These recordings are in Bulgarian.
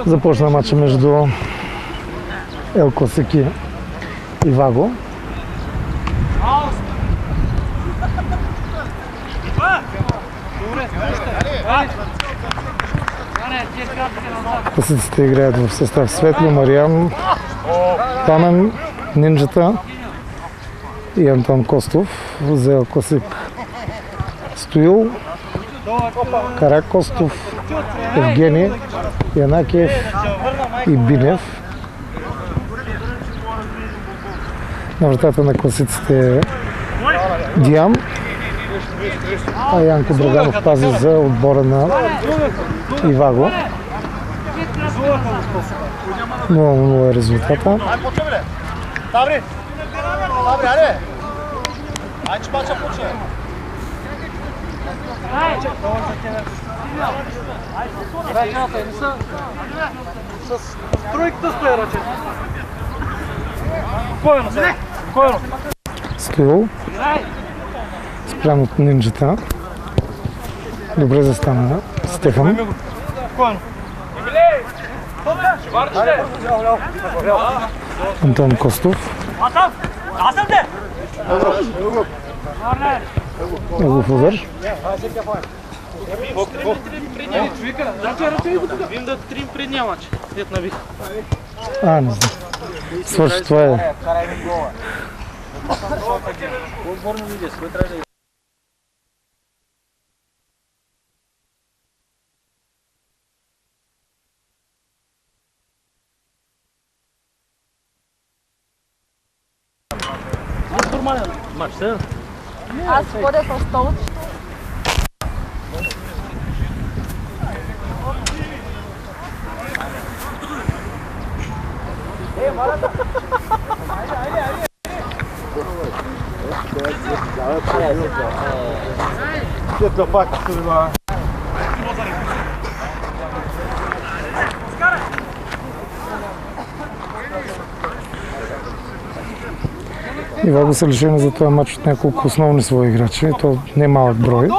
Започна матча между Ел Класики и Ваго. Класиците играят в състав Светло, Мариан, Пламен, Нинджата и Антон Костов. За Ел Класик Стоил, Каракостов, Евгений, Янакиев и Бинев. На вратата на класиците е Диан, а Янко Драганов пази за отбора на Иваго. 0-0 е резултата. Стоил спрямо от Нинджата. Добре застана Стефан. Антон Костов. Негов удар. Не знам. Свърши, това е. Аз ходя с столчето. Иваго са лишени за този матч от няколко основни свои играчи, то не е малък брой.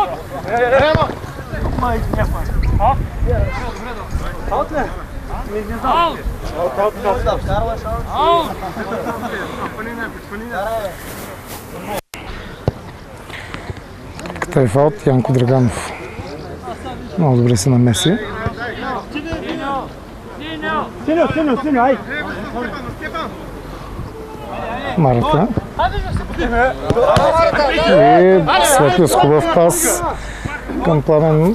Тайфаут, Янко Драганов много добре се намеси. Марата. И Светло с хубав пас към Пламен.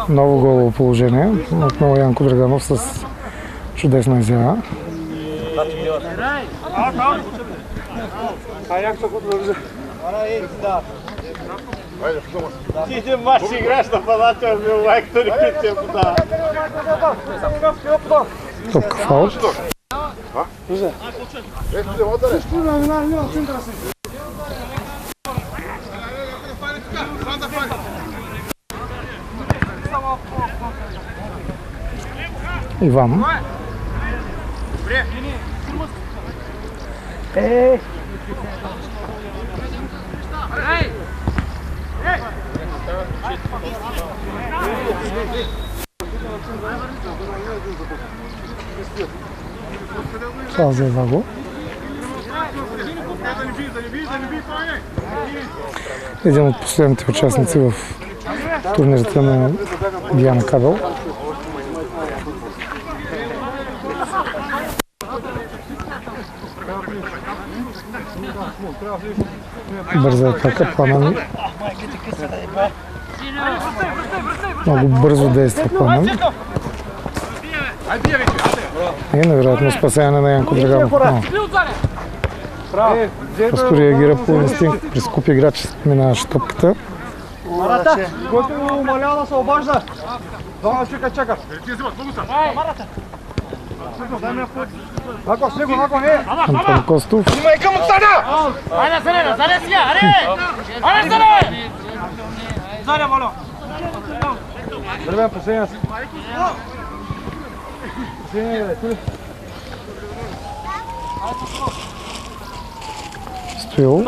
Ново голово положение. Отново Янко Драганов с чудесна изява. Ти един мач играш на палата, бил лайк, търи пития пода. Топка фаут. Иван. Това за Иваго. Един от последните участници в турнирите на Диана Кабел. Бърза атака, Пламен. Много бързо действа Пламен. И невероятно спасяване на Янко Драганов. Просто реагира по инстинкт. През куп играч минаваше топката. Марата, който му умалява да се обажда. Дома чака. Антон Костов. Айде, заре сега, аре! Заре, моля! Здравей, последния си. Стоил.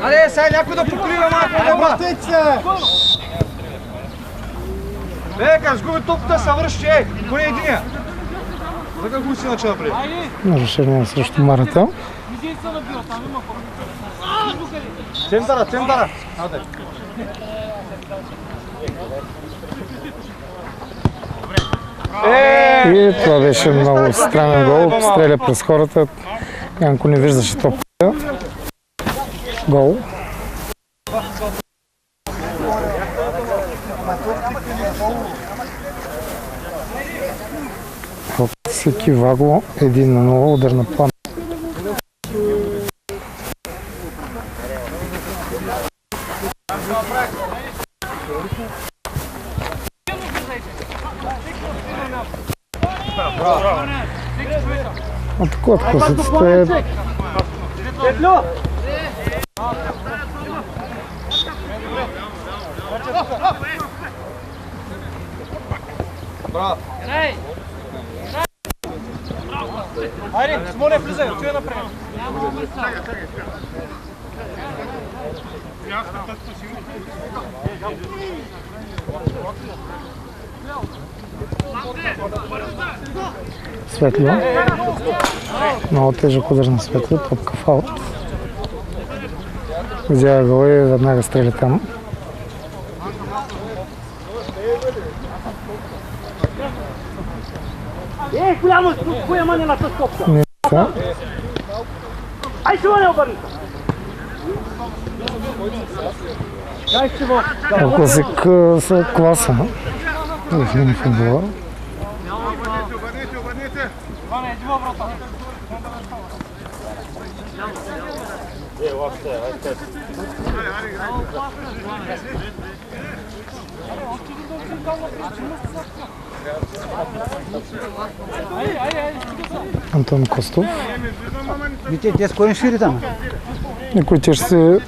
Аре, сега някой да покрива малко добра. Бе, как сгуби топката, се връщи, поне единия. Така го си начала преди. Нарушение срещу Марата. Центъра. И това беше много странен гол. Стреля през хората. Янко не виждаше топката. Гол. Всеки Ваго 1-0, удар на план. Атакуват косиците. Браво. Хайде, Смоле, влизай, отивай напред. Светло. Много тежък удар на Светло. Топка в аут. Взява гол и веднага стреля там. Голямо, коя мане на тази топка? Не са. Ай, ще не обърни! Класик са класа в мини футбола. Антон Костов. Вите, те скоро шири там. Никой ще се...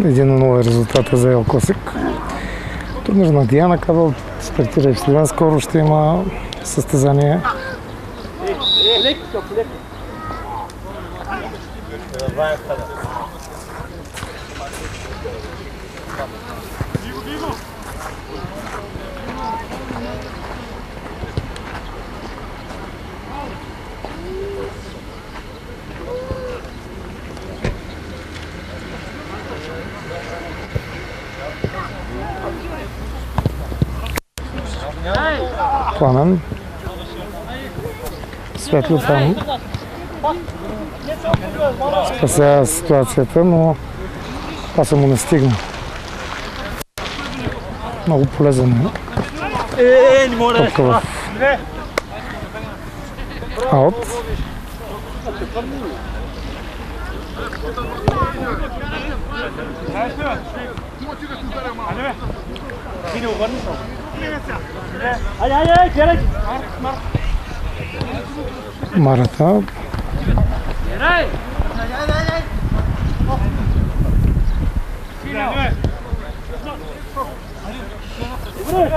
Един нови резултата за Ел Косик. Турнир на Диана Кабел стартира и в Сливен. Скоро ще има състезание. Пламен. Светло там спасява ситуацията, но паса му не стигна. Много полезен е. Топка в аут. Марата.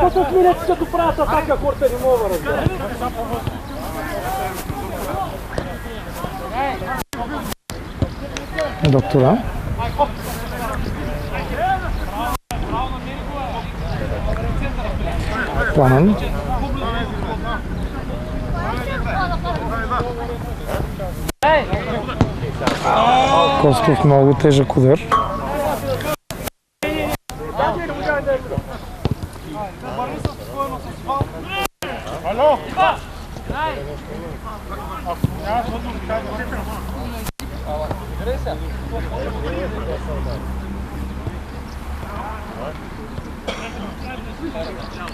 Какво смилете като правят атака, хората не мога да разбера. Доктора. Пламен. Костов много тежък удар.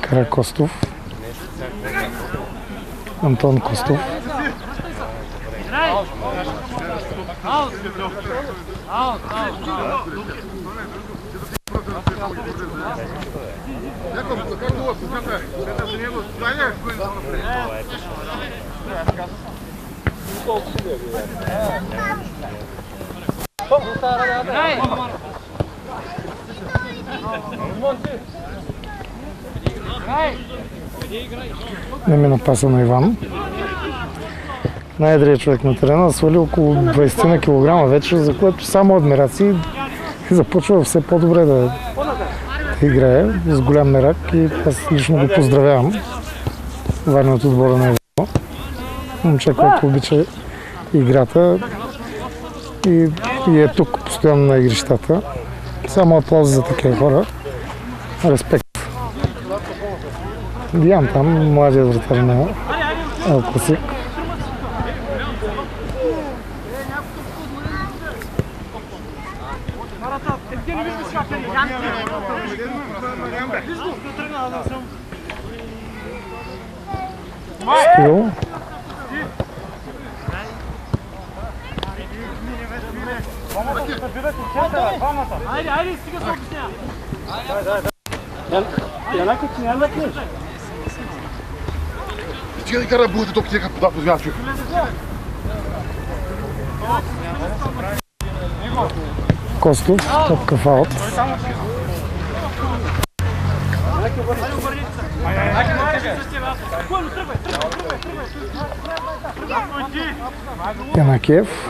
Каракостов. Антон Костов. Не мина паса на Иван. Най-едрият човек на терена свали около 20 на килограма вече, за което само адмирации започва все по-добре да играе с голям мерак и аз лично го поздравявам. Варният отбора на Иван. Момче, който обича играта и е тук постоянно на игрищата. Само аплаузи за такива хора. Респект. Диан там, младият вратар на Ел Класик. Стил. Айде, стига се обясня. Янако, ти няма да кнеш. Стига да кара булата топ тека подав позвява човек. Костов, топка фаут. Янакиев.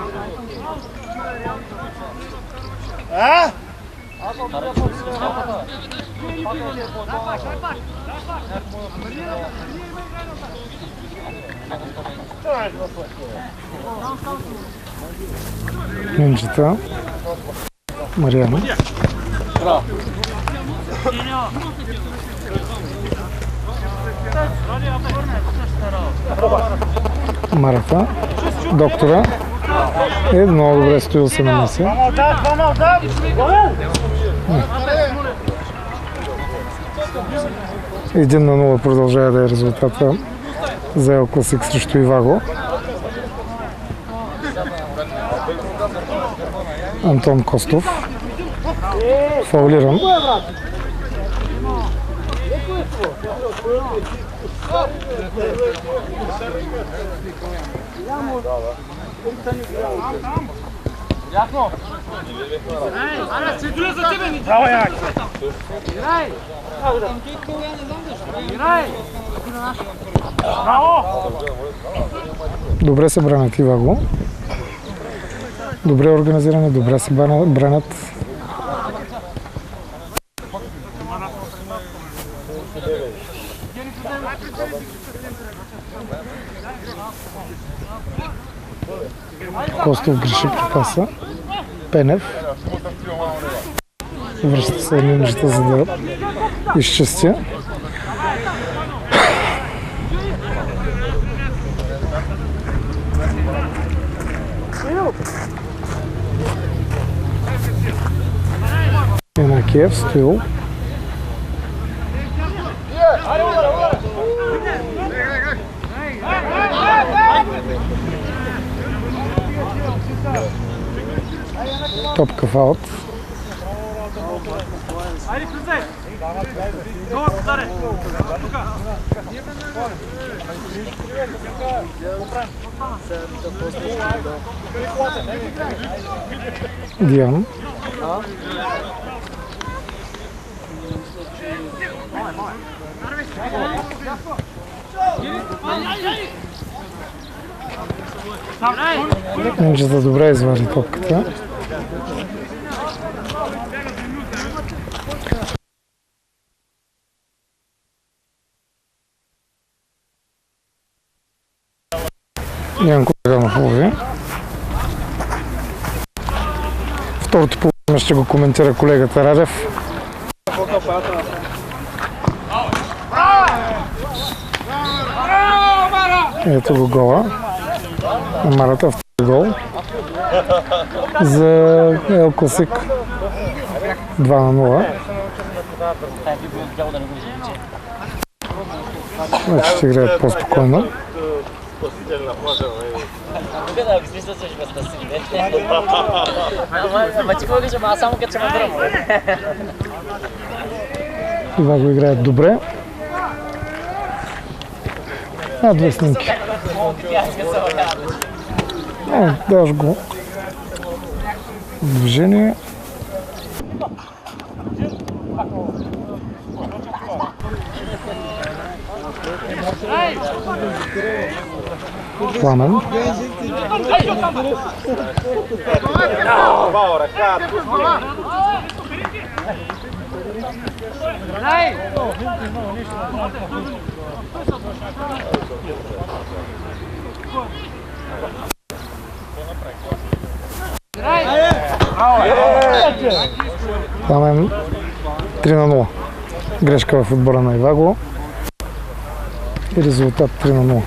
Минчета. Мариана. Марата. Доктора. Много добре стоил се на маса. Един на 0 продължава да е резултата за Ел Класик срещу Иваго. Антон Костов. Фаулиран. Браво, Як! Добре се бранят Иваго. Добре организирани, добре се бранят. Костов греши при паса. Пенев. Връща се минжата, за да изчисти. Янакиев, Стоил. Топка фаут. Айде, влизай! Долу, ударе! Тука! Диан. Минджата добре извади топката. Янко Ганов лови. Второто полувреме ще го коментира колегата Радев. Ето го гола. Марата, втори гол. За Ел Класик 2-0. Значи ще играят по-спокойно. Това го играят добре. Две снимки. Даш го движение. Пламен. Пламен 3-0. Грешка в отбора на Иваго. И резултат 3-0.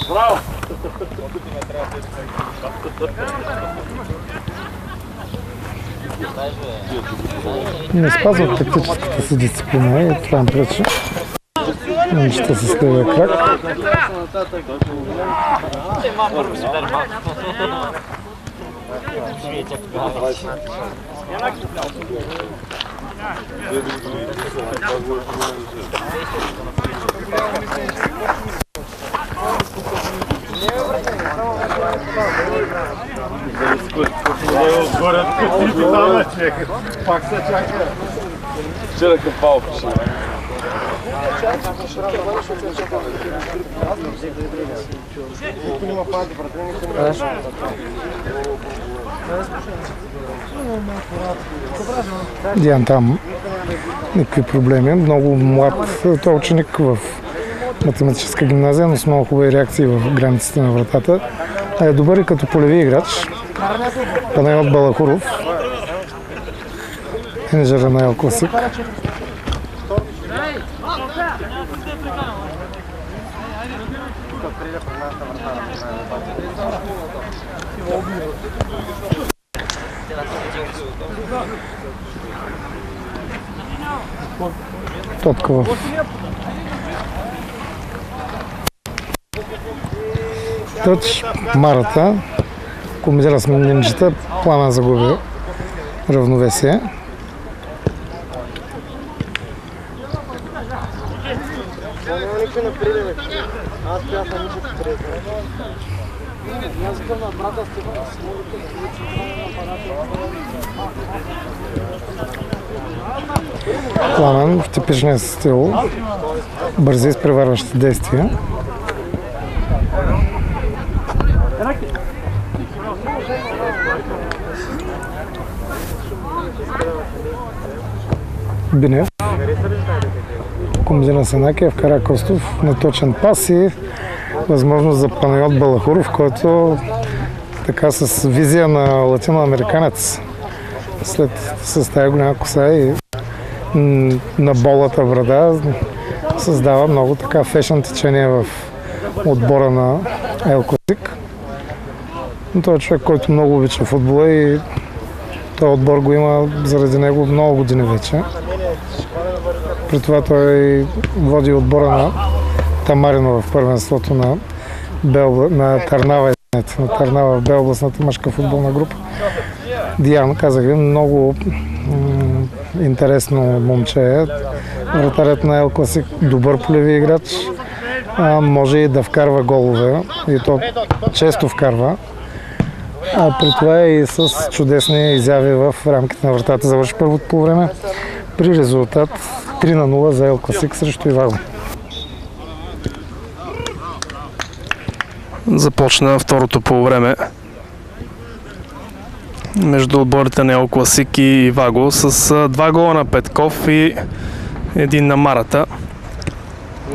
Браво! Не спазват тактическата си дисциплина и това им пречи. Неща с левия крак. Пак се чака. Вчера към Павел пише. Диан там никакви проблеми. Много млад той ученик в математическа гимназия, но с много хубави реакции в границите на вратата. Е добър и като полеви играч. Панайот Балахуров, менеджера на Ел Класик. Топка в тъч, Марата, комбинира с нинджата, Пламен загуби равновесие. Пламен в типичния стил, бързи изпреварващи действия. Бинев. Комбинира с Накиев, Каракостов, неточен пас и възможност за Панайот Балахуров, който така с визия на латиноамериканец с тази голяма коса и на болата брада създава много така фешън течение в отбора на Ел Класик. Но той е човек, който много обича футбола и този отбор го има заради него много години вече. При това той води отбора на Тамарино в първенството на Търнава, в Б-областната мъжка футболна група. Диан, казах ви, много интересно момче. Вратарят на Ел Класик, добър полеви играч, може и да вкарва голове и то често вкарва. А при това и с чудесни изяви в рамките на вратата. Завърши първото по време при резултат 3-0 за Ел Класик срещу Иваго. Започна второто полувреме между отборите на Ел Класик и Иваго с 2 гола на Петков и 1 на Марата.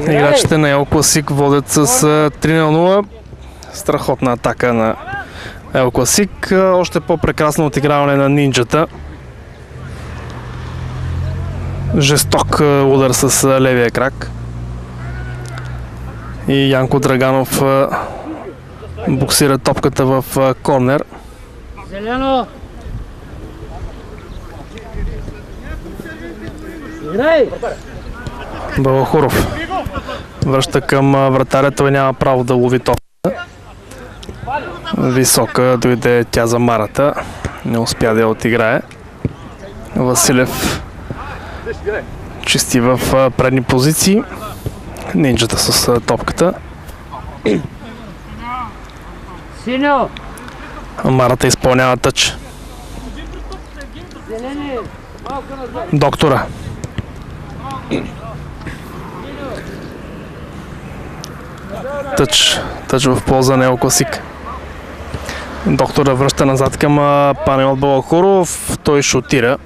Играчите на Ел Класик водят с 3-0. Страхотна атака на Ел Класик. Още по-прекрасно отиграване на нинджата. Жесток удар с левия крак. И Янко Драганов буксира топката в корнер. Зелено! Балахуров връща към вратаря, той няма право да лови топката. Висока дойде тя за Марата, не успя да я отиграе. Василев чисти в предни позиции. Нинджата с топката. Марата изпълнява тъч. Доктора. Тъч в полза на Неокласик. Доктора връща назад към Панайот Балахуров. Той шутира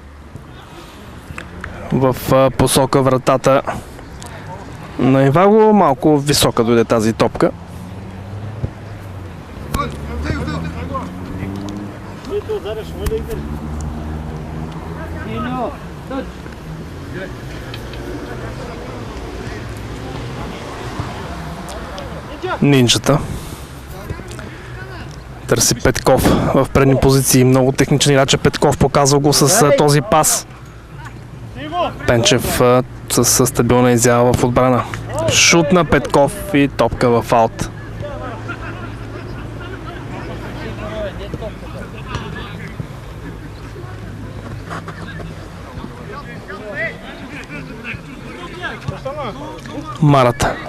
в посока вратата на Иваго. Малко висока дойде тази топка. Нинджата търси Петков в предни позиции. Много техничен играч. Петков показва го с този пас. Пенчев с стабилна изява в отбрана. Шут на Петков и топка в аут.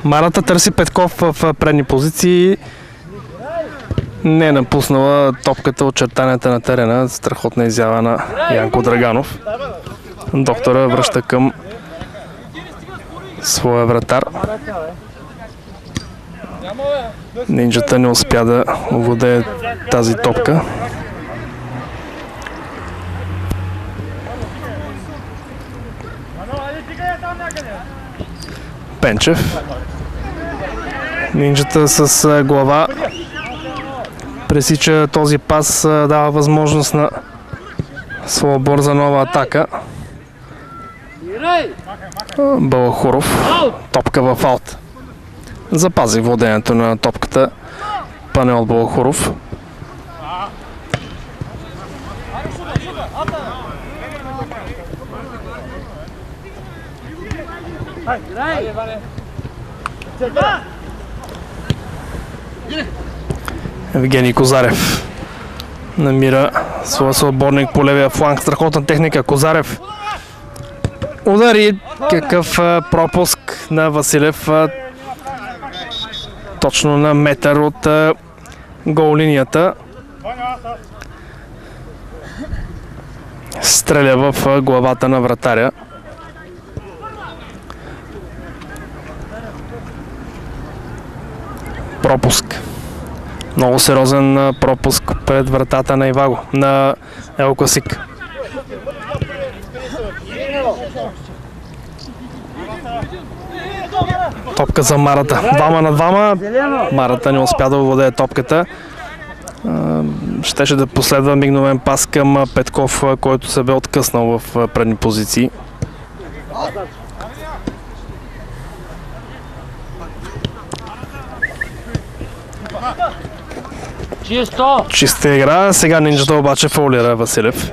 Марата търси Петков в предни позиции. Не е напуснала топката очертанията на терена. Страхотна изява на Янко Драганов. Доктора връща към своя вратар. Нинджата не успя да овладее тази топка. Пенчев. Нинджата с глава пресича този пас, дава възможност на своя отбор за нова атака. Балахуров. Топка в аут. Запази владението на топката Панайот Балахуров. Евгений Козарев намира своя съотборник по левия фланг. Страхотна техника. Козарев удари. Какъв пропуск на Василев. Точно на метър от гол линията. Стреля в главата на вратаря. Пропуск. Много сериозен пропуск пред вратата на Иваго, на Неокласик. Топка за Марата. 2 на 2. Марата не успя да овладее топката. Щеше да последва мигновен пас към Петков, който се бе откъснал в предни позиции. Чиста игра. Сега Нинджата обаче фаулира Василев.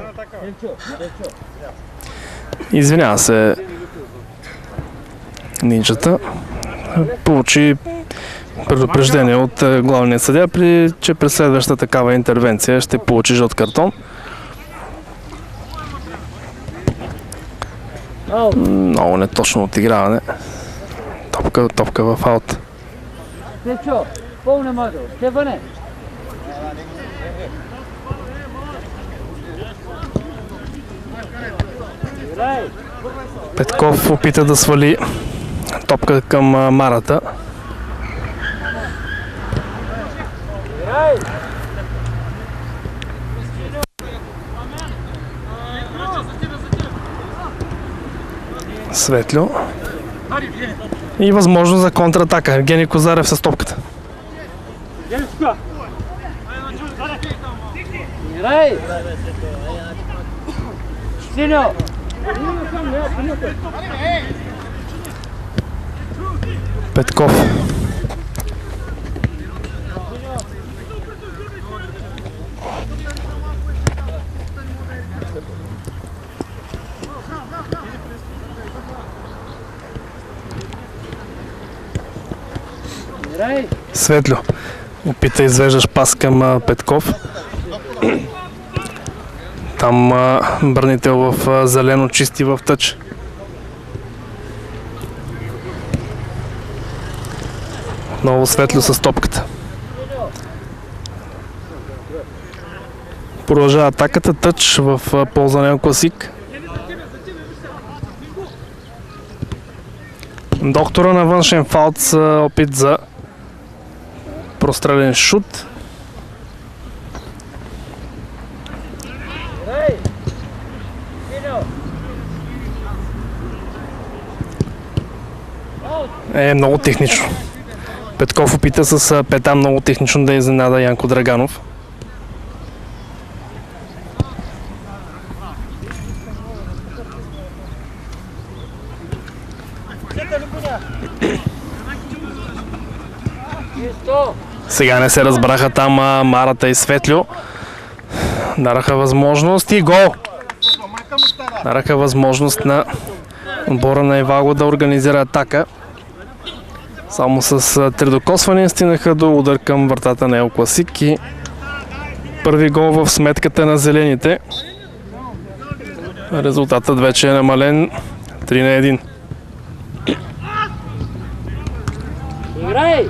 Извинява се Нинджата. Получи предупреждение от главния съдия, че при следваща такава интервенция ще получи жълт картон. Много неточно отиграване. Топка в аут. Петков опита да свали топка към Марата. Светло. И възможност за контратака. Евгений Козарев с топката. Петков. Светлю. Опита извеждаш пас към Петков. Там бранител в зелено чисти в тъч. Отново Светлю с топката. Продължава атаката, тъч в полза на Класик. Доктора на външен фаут с опит за прострелен шут. Много технично. Петков опита с пета много технично да изненада Янко Драганов. Сега не се разбраха там Марата и Светлю. Дараха възможност и гол! Дараха възможност на отбора на Иваго да организира атака. Само с три докосвания стигнаха до удар към вратата на Ел Класик и първи гол в сметката на зелените. Резултатът вече е намален 3-1. Играй!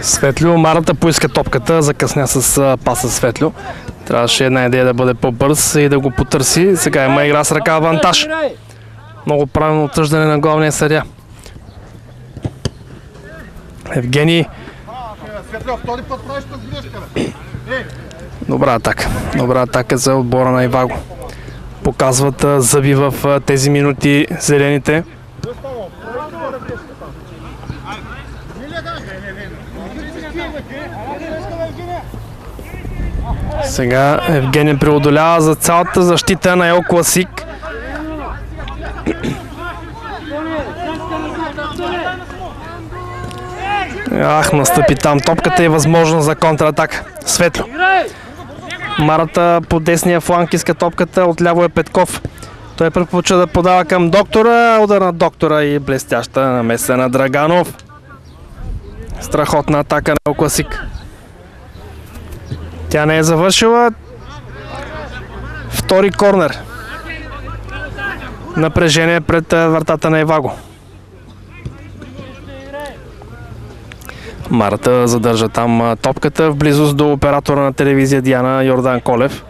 Светлю, Марата поиска топката, закъсня с паса Светлю. Трябваше една идея да бъде по-бърз и да го потърси. Сега има игра с ръка авантаж. Много правилно отсъждане на главния съдия. Евгений. Добра атака. Добра атака за отбора на Иваго. Показват зъби в тези минути зелените. Сега Евгений преодолява за цялата защита на Ел Класик. Настъпи там топката и възможност за контратака. Светло. Марата по десния фланг иска топката, отляво е Петков. Той предпочита да подава към Доктора, удар на Доктора и блестяща намеса на Драганов. Страхотна атака на Ел Класик. Тя не е завършила. Втори корнер. Напрежение пред вратата на Иваго. Марата задържа там топката в близост до оператора на телевизия Диана Йордан Колев.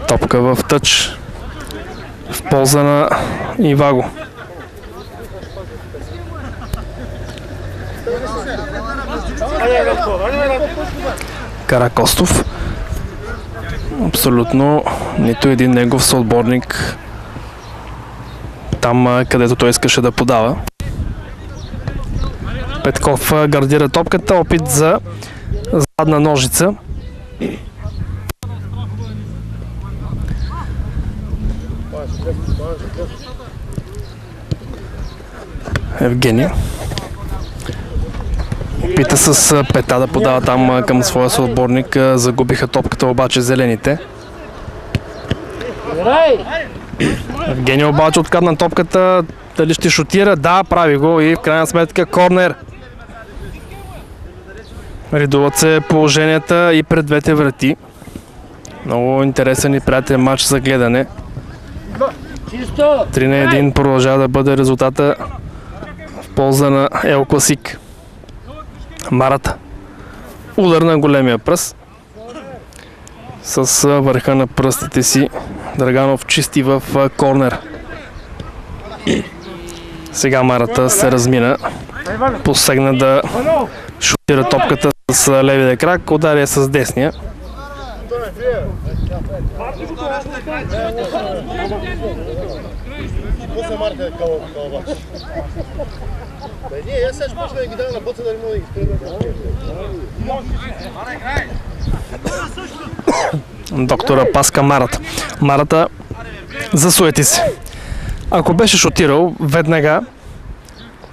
Топка в тъч в полза на Иваго. Каракостов. Абсолютно нито един негов съотборник там, където той искаше да подава. Петков гардира топката, опит за задна ножица. Евгений опита с пета да подава там към своя съотборник. Загубиха топката обаче зелените. Евгений обаче открадна топката. Дали ще шутира? Да, прави го и в крайна сметка корнер. Редуват се положенията и пред двете врати. Много интересен и приятен матч за гледане. 3-1 продължава да бъде резултата в полза на Ел Класик. Марата. Удар на големия пръст. С върха на пръстите си Драганов чисти в корнер. Сега Марата се размина. Посегна да шутира топката с левия крак. Ударя с десния. После Марка калабач. Не, я сега ще почна да ги дам на боца, да не мога да ги спрема. Доктора паска Марата. Марата засуети се. Ако беше шотирал веднага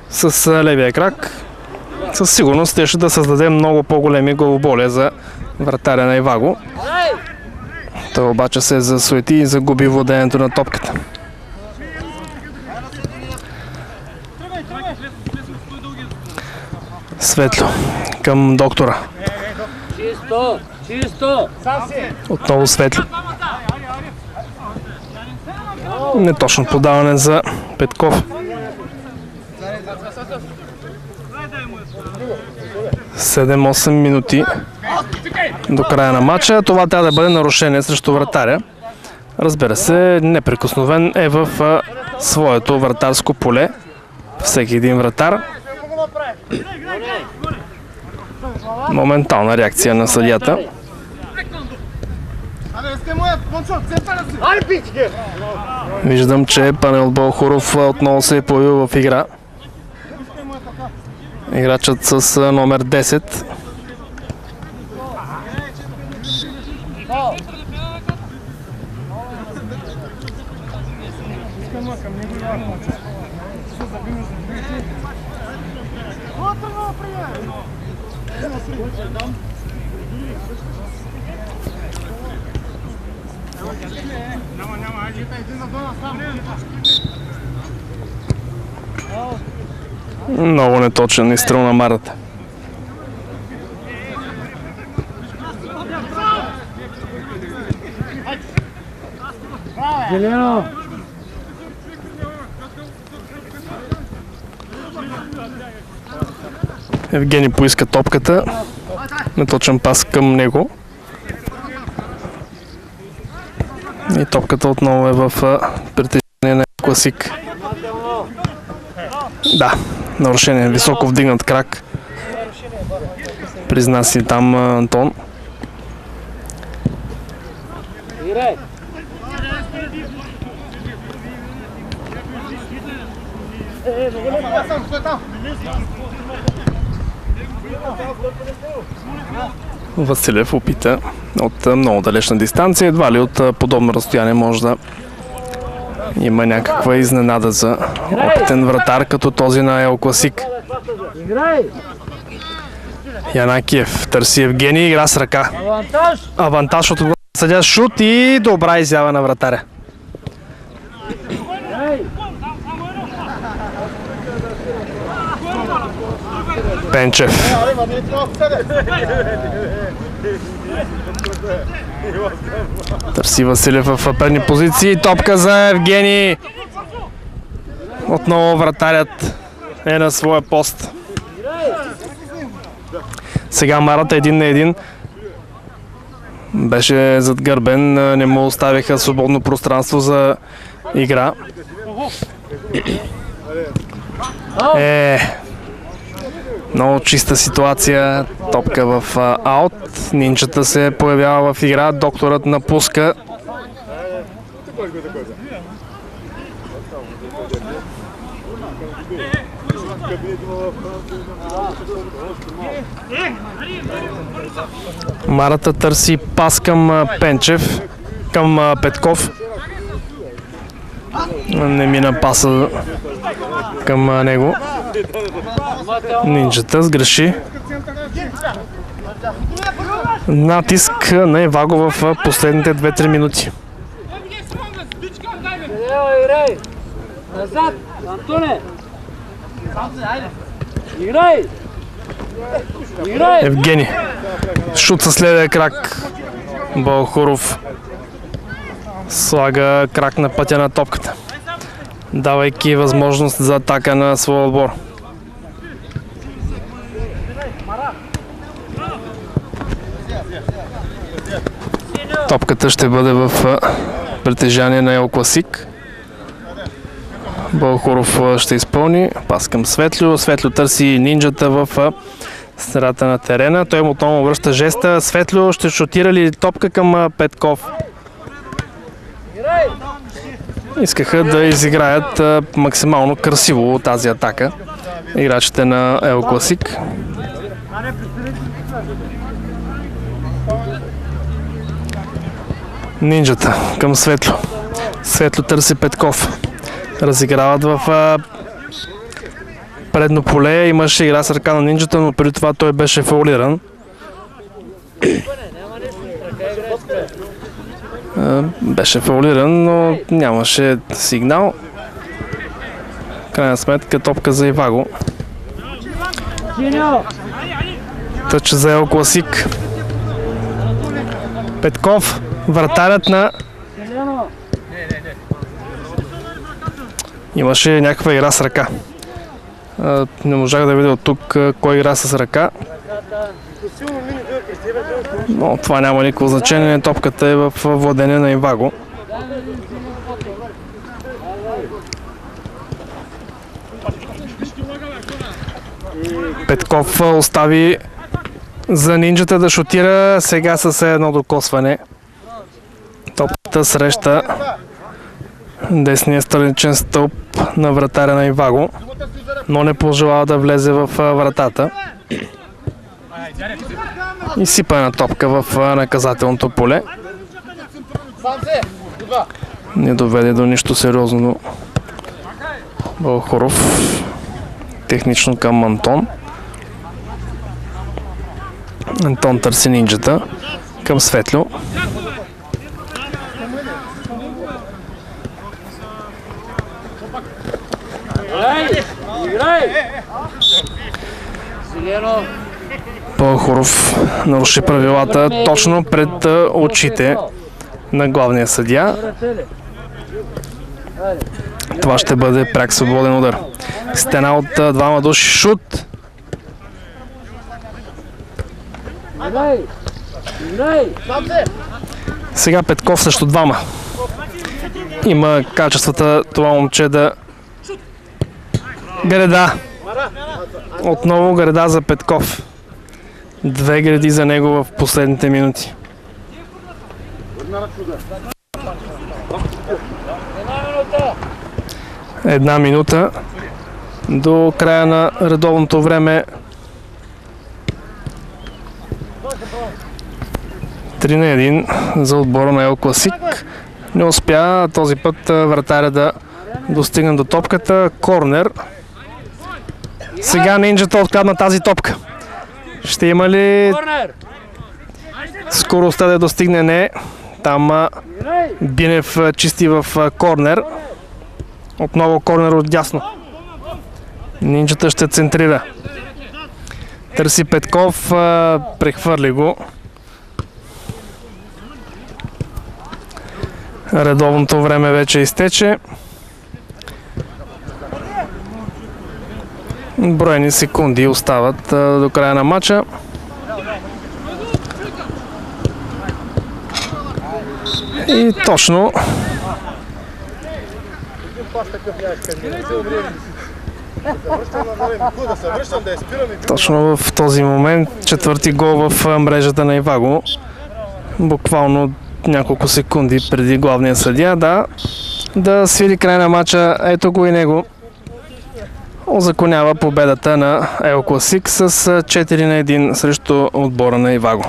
с левия крак, със сигурност щеше да създаде много по-големи главоболия за вратаря на Иваго. Той обаче се засуети и загуби владението на топката. Светло към доктора. Чисто, чисто. Отново Светло. Неточно подаване за Петков. 7-8 минути до края на матча. Това трябва да бъде нарушение срещу вратаря. Разбира се, неприкосновен е в своето вратарско поле. Всеки един вратар. Моментална реакция на съдията. Виждам, че Панайот Балхуров отново се е появил в игра. Играчът с номер 10. Много неточен изстрел на Марата. Зелено. Евгений поиска топката. Неточен пас към него. И топката отново е в притежание на Класик. Да, нарушение. Високо вдигнат крак. Призна си там Антон. Играй. Василев опита от много далечна дистанция. Едва ли от подобно разстояние може да има някаква изненада за опитен вратар като този на Ел Класик. Янакиев търси Евгений, игра с ръка. Авантаж от съдия, шут и добра изява на вратаря. Пенчев. Търси Василев в предни позиции. Топка за Евгений. Отново вратарят е на своя пост. Сега Марата 1-1. Беше задгърбен. Не му оставиха свободно пространство за игра. Много чиста ситуация. Топка в аут. Нинчата се появява в игра. Докторът напуска. Марата търси пас към Пенчев. Към Петков. Не мина паса към него. Нинджата сгреши. Натиск на Иваго в последните 2-3 минути. Назад, Антоне! Играй! Играй! Евгений. Шут със левия крак. Балхуров слага крак на пътя на топката, давайки възможност за атака на своя отбор. Топката ще бъде в притежание на Ел Класик. Балхуров ще изпълни. Пас към Светло. Светло търси Нинджата в средата на терена. Той му отново връща жеста. Светло ще шотира ли топка към Петков? Искаха да изиграят максимално красиво тази атака играчите на Ел Класик. Нинджата към Светло. Светло търси Петков. Разиграват в предно поле. Имаше игра с ръка на Нинджата, но преди това той беше фаулиран. Беше фаулиран, но нямаше сигнал. Крайна сметка топка за Иваго. Тъч за Ел Класик. Петков, вратарят на... Имаше някаква игра с ръка. Не можах да видя от тук кой игра с ръка. Но това няма никакво значение. Топката е в владение на Иваго. Петков остави за Нинджата да шотира. Сега с едно докосване. Топката среща десния страничен стълб на вратаря на Иваго, но не пожелава да влезе в вратата. Изсипана топка в наказателното поле. Не доведе до нищо сериозно Бълхоров. Технично към Антон. Антон търси Нинджата към Светло. Бълхоров наруши правилата точно пред очите на главния съдия. Това ще бъде пряк свободен удар. Стена от двама души. Шут! Сега Петков срещу двама. Има качествата това момче да... Греда. Отново греда за Петков. 2 греди за него в последните минути. Една минута до края на редовното време. 3-1 за отбора на Ел Класик. Не успя този път вратаря да достигне до топката. Корнер. Сега Нинджата открадна тази топка. Ще има ли скоростта да достигне? Не. Там Бинев чисти в корнер. Отново корнер от дясно. Нинджата ще центрира. Търси Петков. Прехвърли го. Редовното време вече изтече. Броени секунди остават до края на матча. И точно в този момент четвърти гол в мрежата на Иваго. Буквално няколко секунди преди главния съдия да свири край на матча. Ето го и него. Озаконява победата на Ел Класик с 4-1 срещу отбора на Иваго.